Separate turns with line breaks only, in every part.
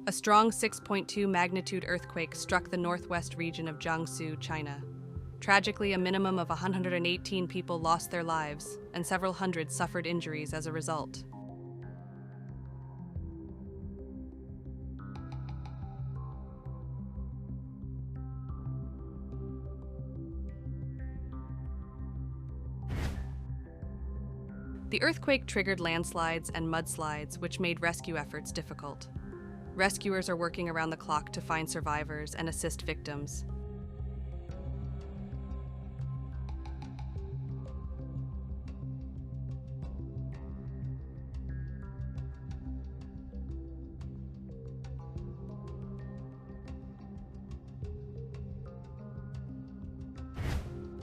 A strong 6.2 magnitude earthquake struck the northwest region of Jiangsu, China. Tragically, a minimum of 118 people lost their lives, and several hundred suffered injuries as a result. The earthquake triggered landslides and mudslides, which made rescue efforts difficult. Rescuers are working around the clock to find survivors and assist victims.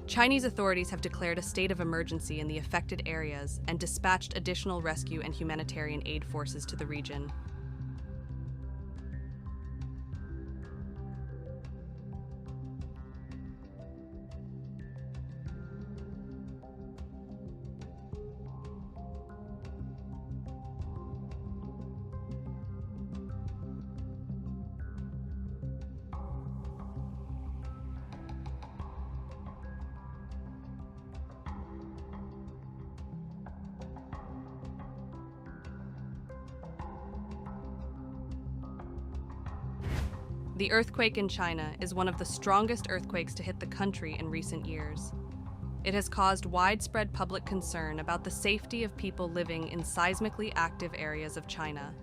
Chinese authorities have declared a state of emergency in the affected areas and dispatched additional rescue and humanitarian aid forces to the region. The earthquake in China is one of the strongest earthquakes to hit the country in recent years. It has caused widespread public concern about the safety of people living in seismically active areas of China.